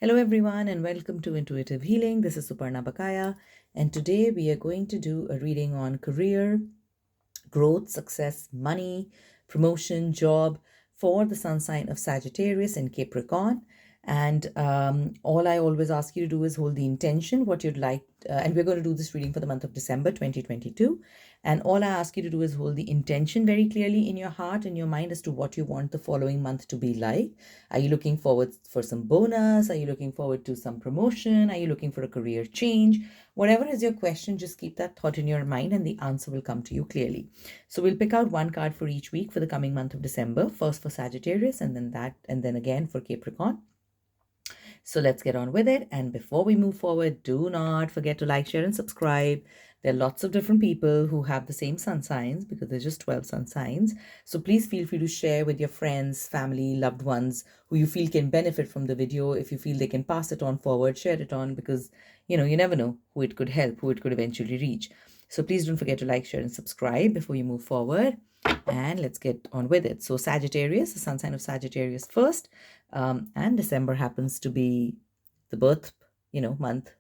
Hello everyone and welcome to Intuitive Healing. This is Suparna Bakaya and today we are going to do a reading on career, growth, success, money, promotion, job for the sun sign of Sagittarius and Capricorn. And all I always ask you to do is hold the intention, what you'd like. And we're going to do this reading for the month of December 2022. And all I ask you to do is hold the intention very clearly in your heart and your mind as to what you want the following month to be like. Are you looking forward for some bonus? Are you looking forward to some promotion? Are you looking for a career change? Whatever is your question, just keep that thought in your mind and the answer will come to you clearly. So we'll pick out one card for each week for the coming month of December, first for Sagittarius and then again for Capricorn. So let's get on with it. And before we move forward, do not forget to like, share, and subscribe. There are lots of different people who have the same sun signs because there's just 12 sun signs. So please feel free to share with your friends, family, loved ones who you feel can benefit from the video. If you feel they can pass it on forward, share it on because, you never know who it could help, who it could eventually reach. So please don't forget to like, share, and subscribe before you move forward. And let's get on with it. So Sagittarius, the sun sign of Sagittarius first. And December happens to be the birth, month.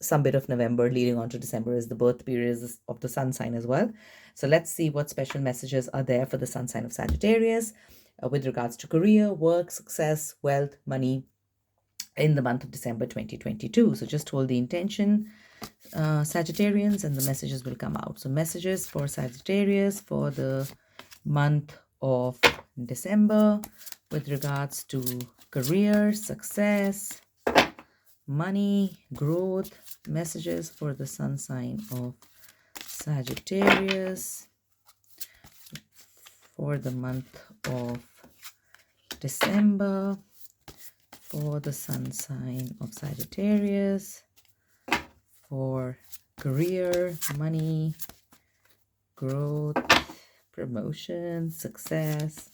Some bit of November leading on to December is the birth period of the sun sign as well. So let's see what special messages are there for the sun sign of Sagittarius with regards to career, work, success, wealth, money in the month of December 2022. So just hold the intention, Sagittarians, and the messages will come out. So messages for Sagittarius for the month of December with regards to career, success, money, growth. Messages for the sun sign of Sagittarius for the month of December for the sun sign of Sagittarius for career, money, growth, promotion, success.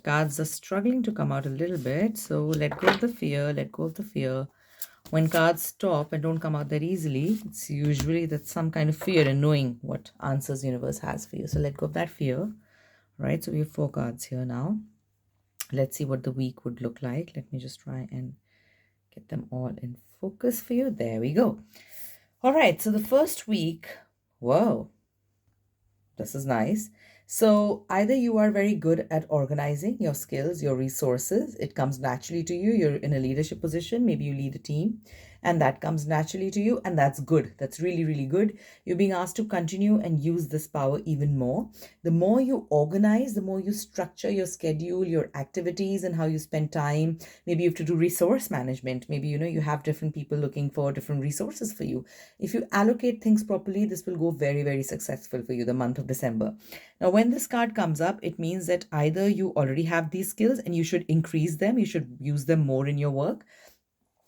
Cards are struggling to come out a little bit, so let go of the fear, let go of the fear. When cards stop and don't come out that easily, it's usually that some kind of fear in knowing what answers universe has for you. So let go of that fear, right? So we have 4 cards here now. Let's see what the week would look like. Let me just try and get them all in focus for you. There we go. All right, so the first week, whoa, this is nice. So either you are very good at organizing your skills, your resources. It comes naturally to you. You're in a leadership position. Maybe you lead a team and that comes naturally to you. And that's good. That's really, really good. You're being asked to continue and use this power even more. The more you organize, the more you structure your schedule, your activities and how you spend time. Maybe you have to do resource management. Maybe, you have different people looking for different resources for you. If you allocate things properly, this will go very, very successful for you the month of December. Now, when this card comes up, it means that either you already have these skills and you should increase them. You should use them more in your work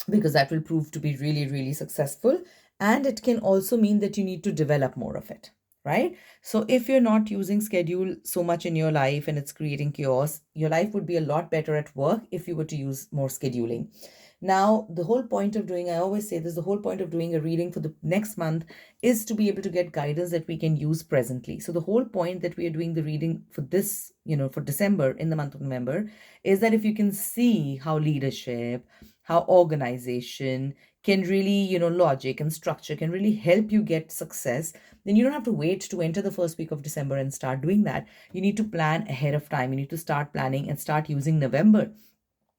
because that will prove to be really, really successful. And it can also mean that you need to develop more of it, right? So if you're not using schedule so much in your life and it's creating chaos, your life would be a lot better at work if you were to use more scheduling. Now, the whole point of doing, I always say this, the whole point of doing a reading for the next month is to be able to get guidance that we can use presently. So the whole point that we are doing the reading for this, for December, in the month of November, is that if you can see how leadership, how organization can really, logic and structure can really help you get success, then you don't have to wait to enter the first week of December and start doing that. You need to plan ahead of time. You need to start planning and start using November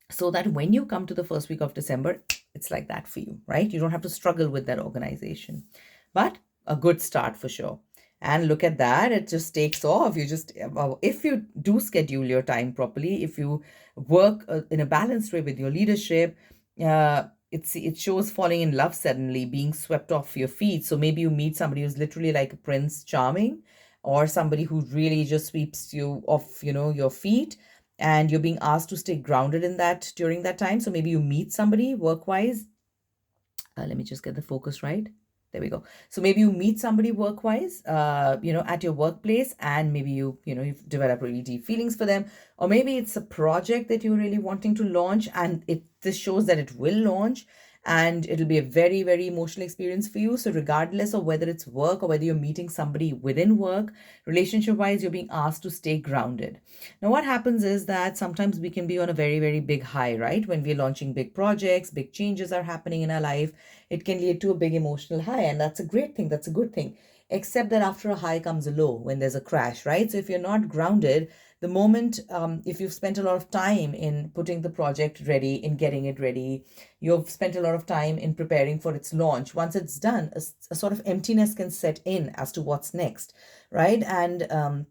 so that when you come to the first week of December, it's like that for you, right? You don't have to struggle with that organization, but a good start for sure. And look at that, it just takes off. If you do schedule your time properly, if you work in a balanced way with your leadership, it shows falling in love suddenly, being swept off your feet. So maybe you meet somebody who's literally like a Prince Charming, or somebody who really just sweeps you off, your feet, and you're being asked to stay grounded in that during that time. So maybe you meet somebody work-wise. Let me just get the focus right. There we go. So maybe you meet somebody work-wise, at your workplace, and maybe you've developed really deep feelings for them. Or maybe it's a project that you're really wanting to launch, and this shows that it will launch. and it'll be a very, very emotional experience for you. So regardless of whether it's work or whether you're meeting somebody within work, relationship wise, you're being asked to stay grounded. Now what happens is that sometimes we can be on a very, very big high, right? When we're launching big projects, big changes are happening in our life, it can lead to a big emotional high, and that's a great thing, that's a good thing. Except that after a high comes a low, when there's a crash, right? So if you're not grounded, the moment, if you've spent a lot of time in putting the project ready, in getting it ready, you've spent a lot of time in preparing for its launch, once it's done, a sort of emptiness can set in as to what's next, right? And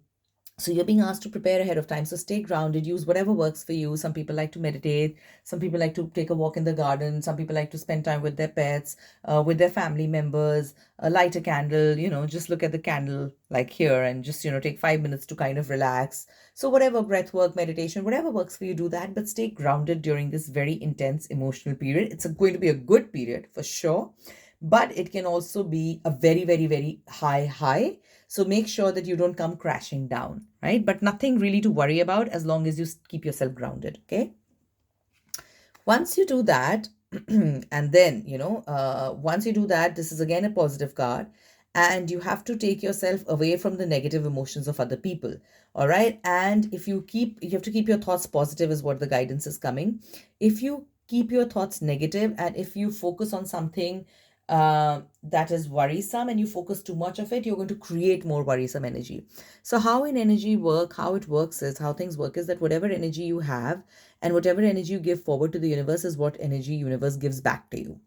so you're being asked to prepare ahead of time. So stay grounded, use whatever works for you. Some people like to meditate. Some people like to take a walk in the garden. Some people like to spend time with their pets, with their family members, light a candle, just look at the candle like here and just, take 5 minutes to kind of relax. So whatever, breath work, meditation, whatever works for you, do that. But stay grounded during this very intense emotional period. It's going to be a good period for sure. But it can also be a very, very, very high. So make sure that you don't come crashing down, right? But nothing really to worry about as long as you keep yourself grounded, okay? Once you do that, and then, once you do that, this is again a positive card, and you have to take yourself away from the negative emotions of other people, all right? And you have to keep your thoughts positive is what the guidance is coming. If you keep your thoughts negative and if you focus on something that is worrisome and you focus too much of it, you're going to create more worrisome energy. So how it works is, how things work is that whatever energy you have and whatever energy you give forward to the universe is what energy universe gives back to you.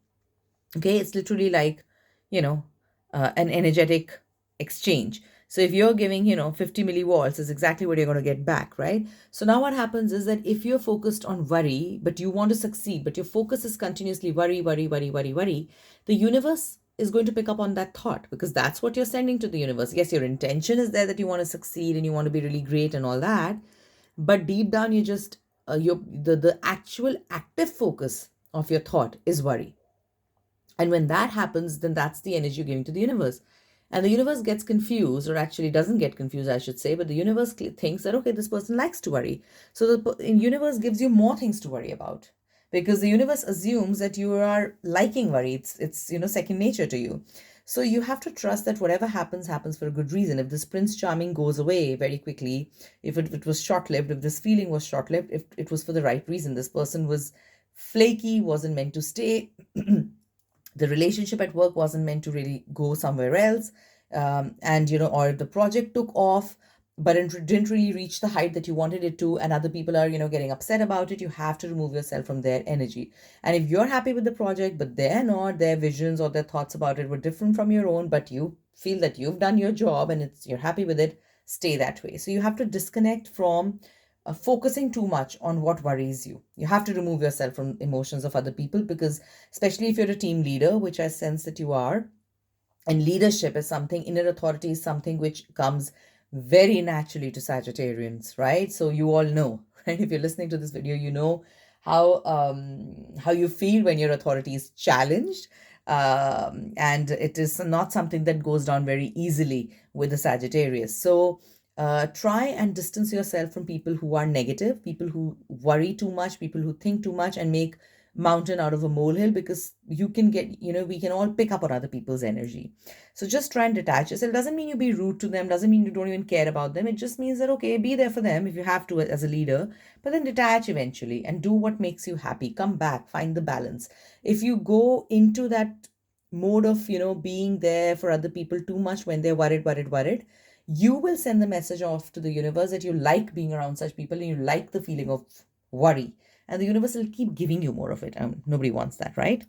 Okay, it's literally like, an energetic exchange. So if you're giving, 50 millivolts is exactly what you're going to get back, right? So now what happens is that if you're focused on worry, but you want to succeed, but your focus is continuously worry, the universe is going to pick up on that thought because that's what you're sending to the universe. Yes, your intention is there that you want to succeed and you want to be really great and all that, but deep down you just the actual active focus of your thought is worry. And when that happens, then that's the energy you're giving to the universe. And the universe gets confused, or actually doesn't get confused, I should say, but the universe thinks that, okay, this person likes to worry. So the universe gives you more things to worry about because the universe assumes that you are liking worry. It's second nature to you. So you have to trust that whatever happens for a good reason. If this Prince Charming goes away very quickly, if it was short-lived, if this feeling was short-lived, if it was for the right reason, this person was flaky, wasn't meant to stay. The relationship at work wasn't meant to really go somewhere else, and or the project took off but it didn't really reach the height that you wanted it to, and other people are getting upset about it, you have to remove yourself from their energy. And if you're happy with the project but they're not, their visions or their thoughts about it were different from your own, but you feel that you've done your job and you're happy with it, stay that way. So you have to disconnect from focusing too much on what worries you. You have to remove yourself from emotions of other people, because especially if you're a team leader, which I sense that you are, and leadership is something, inner authority is something which comes very naturally to Sagittarians, right? So you all know, right? If you're listening to this video, you know how you feel when your authority is challenged. And it is not something that goes down very easily with the Sagittarius. So try and distance yourself from people who are negative, people who worry too much, people who think too much and make mountain out of a molehill, because you can get, we can all pick up on other people's energy. So just try and detach yourself. Doesn't mean you be rude to them, doesn't mean you don't even care about them. It just means that, okay, be there for them if you have to as a leader, but then detach eventually and do what makes you happy. Come back, find the balance. If you go into that mode of, being there for other people too much when they're worried, you will send the message off to the universe that you like being around such people and you like the feeling of worry, and the universe will keep giving you more of it. Nobody wants that, right?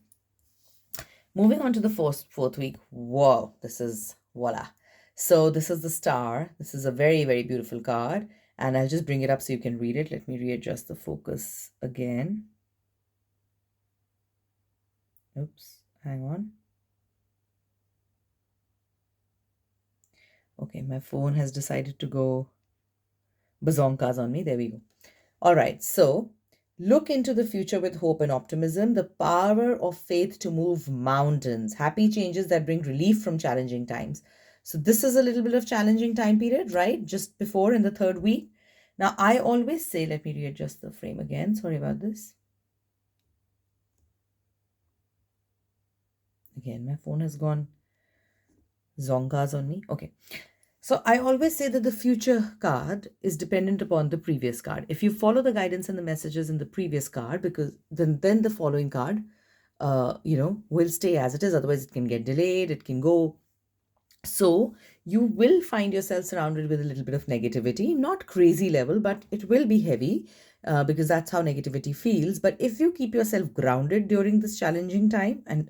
Moving on to the fourth week. Whoa, this is voila. So this is the star. This is a very, very beautiful card, and I'll just bring it up so you can read it. Let me readjust the focus again. Oops, hang on. Okay, my phone has decided to go bazonkas on me. There we go. All right, so look into the future with hope and optimism, the power of faith to move mountains, happy changes that bring relief from challenging times. So this is a little bit of challenging time period, right? Just before in the third week. Now, I always say, let me readjust the frame again. Sorry about this. Again, my phone has gone zongas on me. Okay. So I always say that the future card is dependent upon the previous card. If you follow the guidance and the messages in the previous card, because then the following card, will stay as it is. Otherwise, it can get delayed. It can go. So you will find yourself surrounded with a little bit of negativity, not crazy level, but it will be heavy because that's how negativity feels. But if you keep yourself grounded during this challenging time and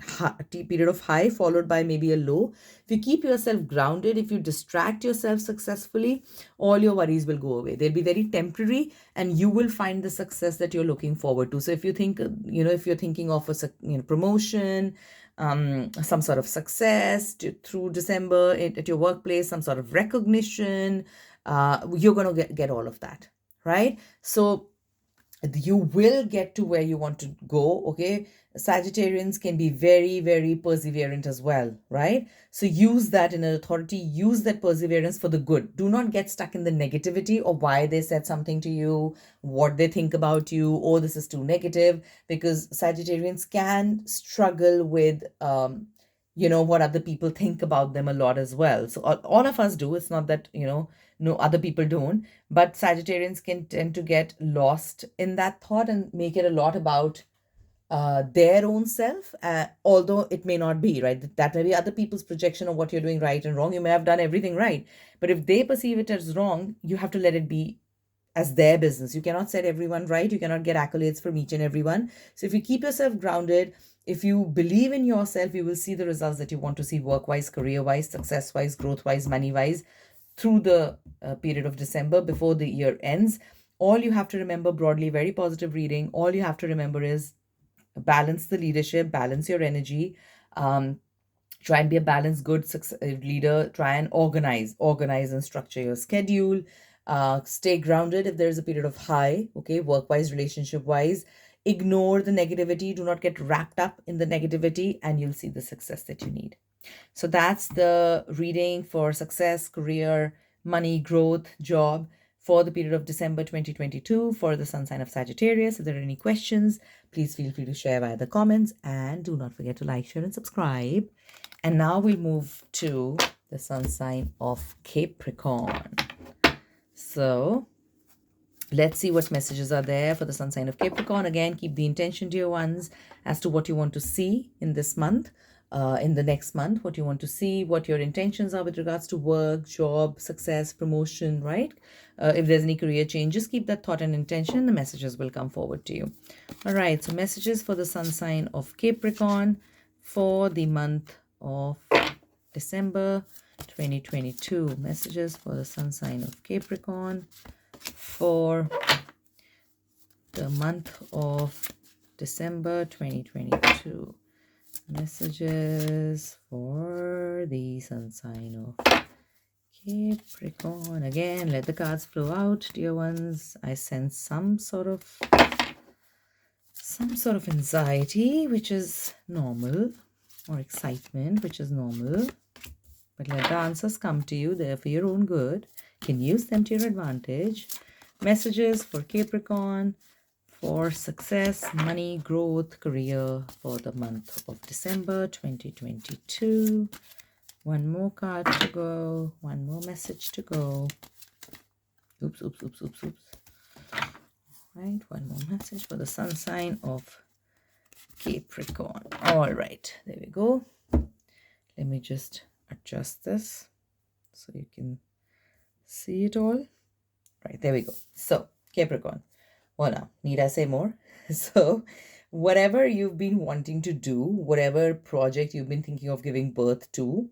period of high followed by maybe a low, if you keep yourself grounded, if you distract yourself successfully, all your worries will go away. They'll be very temporary and you will find the success that you're looking forward to. So if you think, if you're thinking of a promotion, some sort of success through December at your workplace, some sort of recognition, you're going to get all of that, right? So you will get to where you want to go. Okay, Sagittarians can be very, very perseverant as well, right? So use that in authority, use that perseverance for the good. Do not get stuck in the negativity of why they said something to you, what they think about you. Oh, this is too negative, because Sagittarians can struggle with what other people think about them a lot as well. So all of us do. It's not that no other people don't, but Sagittarians can tend to get lost in that thought and make it a lot about their own self, although it may not be, right? That may be other people's projection of what you're doing right and wrong. You may have done everything right, but if they perceive it as wrong, you have to let it be as their business. You cannot set everyone right. You cannot get accolades from each and everyone. So if you keep yourself grounded, if you believe in yourself, you will see the results that you want to see work-wise, career-wise, success-wise, growth-wise, money-wise through the period of December before the year ends. All you have to remember, broadly, very positive reading, all you have to remember is balance the leadership, balance your energy, try and be a balanced, good leader, try and organize and structure your schedule, stay grounded if there's a period of high, okay, work-wise, relationship-wise. Ignore the negativity, do not get wrapped up in the negativity, and you'll see the success that you need. So that's the reading for success, career, money, growth, job for the period of December 2022 for the sun sign of Sagittarius. If there are any questions, please feel free to share via the comments, and do not forget to like, share, and subscribe. And now we'll move to the sun sign of Capricorn. So let's see what messages are there for the sun sign of Capricorn. Again, keep the intention, dear ones, as to what you want to see in this month, in the next month, what you want to see, what your intentions are with regards to work, job, success, promotion, right? If there's any career change, just keep that thought and intention. The messages will come forward to you. All right, so messages for the sun sign of Capricorn for the month of December 2022. Messages for the sun sign of Capricorn for the month of December 2022. Messages for the sun sign of Capricorn. Again, let the cards flow out, dear ones. I sense some sort of anxiety, which is normal, or excitement, which is normal. But let the answers come to you. They're for your own good. You can use them to your advantage. Messages for Capricorn for success, money, growth, career for the month of December 2022. One more card to go. One more message to go. Oops. Right, one more message for the sun sign of Capricorn. All right, there we go. Let me just adjust this so you can see it all. Right, there we go. So, Capricorn. Well, now, need I say more? So, whatever you've been wanting to do, whatever project you've been thinking of giving birth to,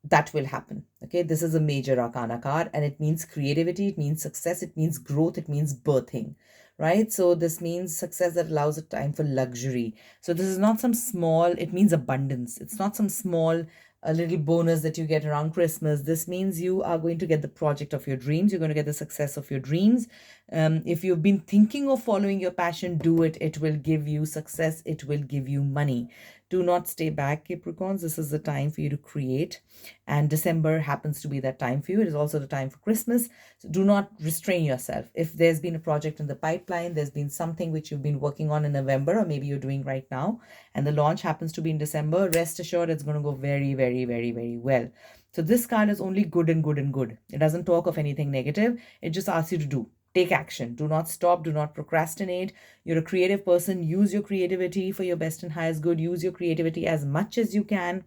that will happen. Okay, this is a major arcana card, and it means creativity, it means success, it means growth, it means birthing, right? So this means success that allows a time for luxury. So this is not some small, it means abundance. It's not some small a little bonus that you get around Christmas. This means you are going to get the project of your dreams. You're going to get the success of your dreams. If you've been thinking of following your passion, do it. It will give you success. It will give you money. Do not stay back, Capricorns. This is the time for you to create. And December happens to be that time for you. It is also the time for Christmas. So do not restrain yourself. If there's been a project in the pipeline, there's been something which you've been working on in November, or maybe you're doing right now, and the launch happens to be in December, rest assured it's going to go very, very, very, very well. So this card is only good and good and good. It doesn't talk of anything negative. It just asks you to do. Take action. Do not stop. Do not procrastinate. You're a creative person. Use your creativity for your best and highest good. Use your creativity as much as you can,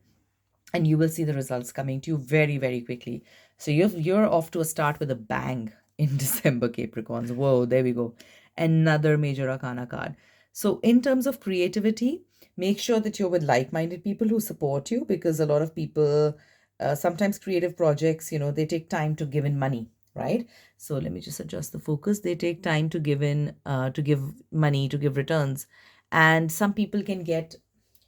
and you will see the results coming to you very, very quickly. So you're off to a start with a bang in December, Capricorns. Whoa, there we go. Another major arcana card. So in terms of creativity, make sure that you're with like-minded people who support you, because a lot of people, sometimes creative projects, they take time to give in money, right? So let me just adjust the focus. They take time to give in, to give money, to give returns. And some people can get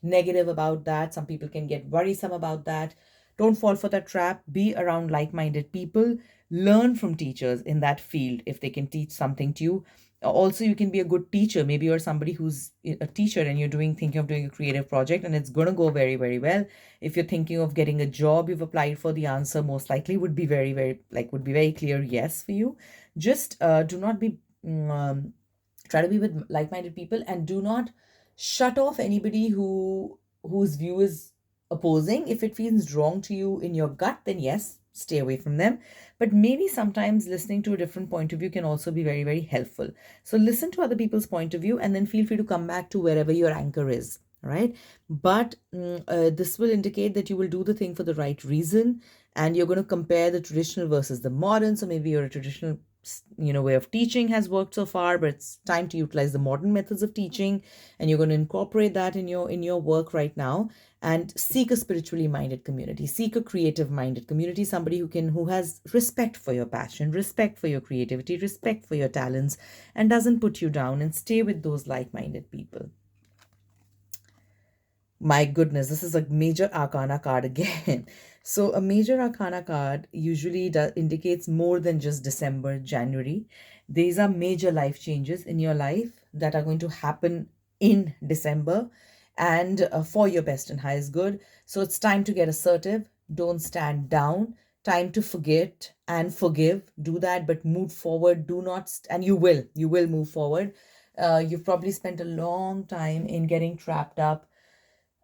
negative about that. Some people can get worrisome about that. Don't fall for that trap. Be around like-minded people. Learn from teachers in that field if they can teach something to you. Also, you can be a good teacher. Maybe you're somebody who's a teacher and you're thinking of doing a creative project, and it's going to go very, very well. If you're thinking of getting a job you've applied for, the answer most likely would be very, very, would be very clear yes for you. Just do not be, try to be with like-minded people, and do not shut off anybody whose view is opposing. If it feels wrong to you in your gut, then yes, stay away from them. But maybe sometimes listening to a different point of view can also be very, very helpful. So listen to other people's point of view, and then feel free to come back to wherever your anchor is, right? But this will indicate that you will do the thing for the right reason, and you're going to compare the traditional versus the modern. So maybe you're a traditional way of teaching has worked so far, but it's time to utilize the modern methods of teaching, and you're going to incorporate that in your work right now. And seek a spiritually minded community, seek a creative minded community, somebody who has respect for your passion, respect for your creativity, respect for your talents, and doesn't put you down. And stay with those like-minded people. My goodness, this is a major arcana card again. So a major arcana card usually indicates more than just December, January. These are major life changes in your life that are going to happen in December, and for your best and highest good. So it's time to get assertive. Don't stand down. Time to forget and forgive. Do that, but move forward. Do not, and you will move forward. You've probably spent a long time in getting trapped up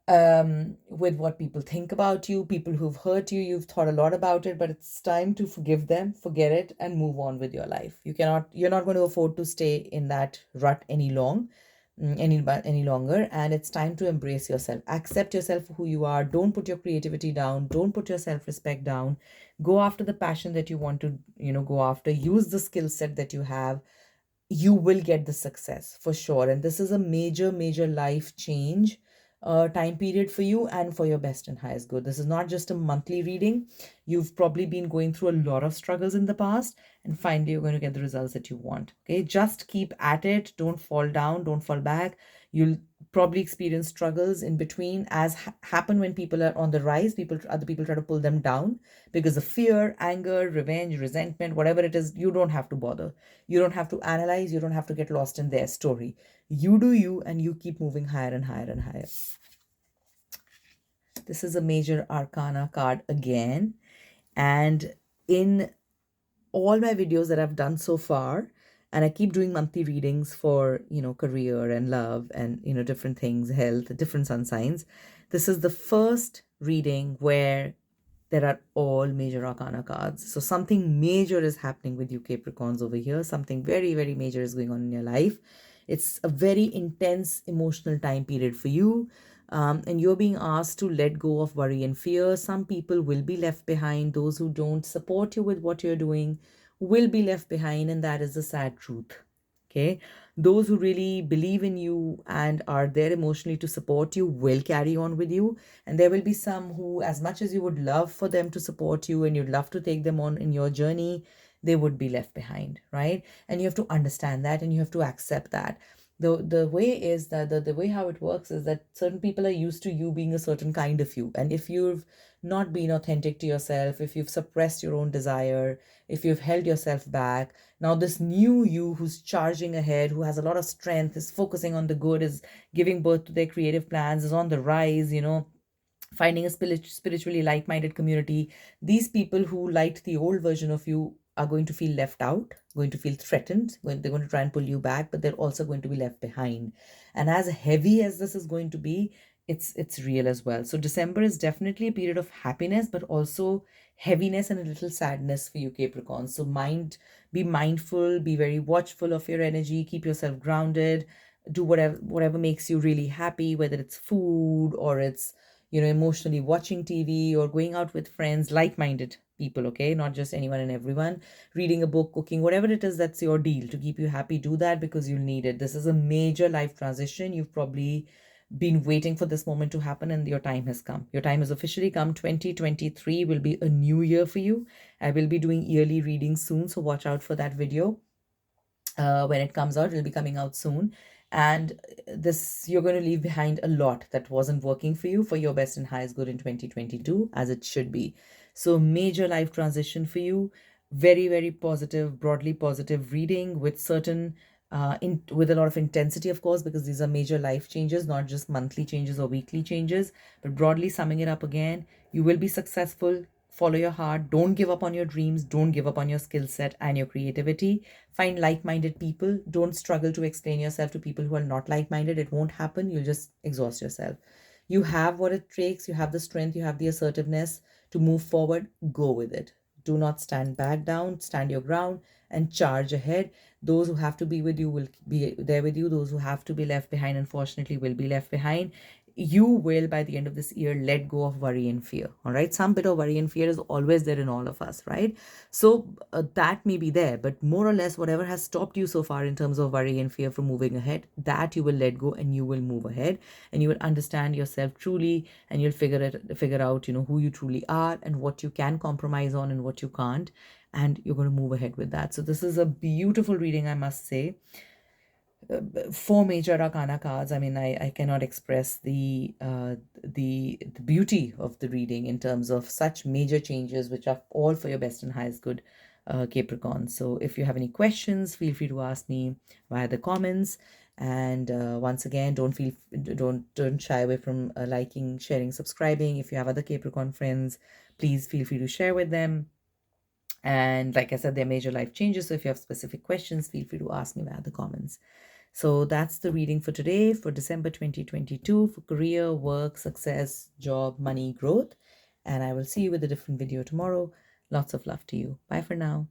with what people think about you, people who've hurt you. You've thought a lot about it, but it's time to forgive them, forget it, and move on with your life. You're not going to afford to stay in that rut any longer. And it's time to embrace yourself, accept yourself for who you are. Don't put your creativity down, don't put your self-respect down. Go after the passion that you want to go after. Use the skill set that you have. You will get the success for sure. And this is a major, major life change time period for you and for your best and highest good. This is not just a monthly reading. You've probably been going through a lot of struggles in the past, and finally you're going to get the results that you want. Okay, just keep at it. Don't fall down, don't fall back. You'll probably experience struggles in between, as happen when people are on the rise. Other people try to pull them down because of fear, anger, revenge, resentment, whatever it is. You don't have to bother. You don't have to analyze. You don't have to get lost in their story. You do you, and you keep moving higher and higher and higher. This is a major arcana card again. And in all my videos that I've done so far, and I keep doing monthly readings for, career and love and, different things, health, different sun signs. This is the first reading where there are all major arcana cards. So something major is happening with you, Capricorns, over here. Something very, very major is going on in your life. It's a very intense emotional time period for you. And you're being asked to let go of worry and fear. Some people will be left behind. Those who don't support you with what you're doing will be left behind, and that is the sad truth. Okay, those who really believe in you and are there emotionally to support you will carry on with you, and there will be some who, as much as you would love for them to support you and you'd love to take them on in your journey, they would be left behind, right? And you have to understand that, and you have to accept that. The way is that the way how it works is that certain people are used to you being a certain kind of you, and if you've not been authentic to yourself, if you've suppressed your own desire, if you've held yourself back, now this new you who's charging ahead, who has a lot of strength, is focusing on the good, is giving birth to their creative plans, is on the rise, finding a spiritually like-minded community. These people who liked the old version of you are going to feel left out, going to feel threatened, they're going to try and pull you back, but they're also going to be left behind. And as heavy as this is going to be, it's real as well. So December is definitely a period of happiness, but also heaviness and a little sadness for you, Capricorn. So be mindful, be very watchful of your energy, keep yourself grounded, do whatever makes you really happy, whether it's food or it's emotionally watching TV or going out with friends, like-minded people, okay? Not just anyone and everyone. Reading a book, cooking, whatever it is that's your deal to keep you happy, do that because you'll need it. This is a major life transition. You've probably been waiting for this moment to happen and your time has come. Your time has officially come. 2023 will be a new year for you. I will be doing yearly readings soon, so watch out for that video. When it comes out, it'll be coming out soon. And you're going to leave behind a lot that wasn't working for you for your best and highest good in 2022, as it should be. So major life transition for you. Very, very positive, broadly positive reading with with a lot of intensity, of course, because these are major life changes, not just monthly changes or weekly changes. But broadly summing it up again, you will be successful. Follow your heart. Don't give up on your dreams. Don't give up on your skill set and your creativity. Find like-minded people. Don't struggle to explain yourself to people who are not like-minded. It won't happen. You'll just exhaust yourself. You have what it takes. You have the strength. You have the assertiveness to move forward. Go with it. Do not stand back down. Stand your ground and charge ahead. Those who have to be with you will be there with you. Those who have to be left behind, unfortunately, will be left behind. You will, by the end of this year, let go of worry and fear. All right. Some bit of worry and fear is always there in all of us, right? So that may be there, but more or less, whatever has stopped you so far in terms of worry and fear from moving ahead, that you will let go and you will move ahead and you will understand yourself truly and you'll figure out, who you truly are and what you can compromise on and what you can't. And you're going to move ahead with that. So this is a beautiful reading, I must say. 4 major arcana cards. I mean, I cannot express the beauty of the reading in terms of such major changes, which are all for your best and highest good, Capricorn. So if you have any questions, feel free to ask me via the comments. And once again, don't shy away from liking, sharing, subscribing. If you have other Capricorn friends, please feel free to share with them. And like I said, there are major life changes. So if you have specific questions, feel free to ask me via the comments. So that's the reading for today for December 2022 for career, work, success, job, money, growth. And I will see you with a different video tomorrow. Lots of love to you. Bye for now.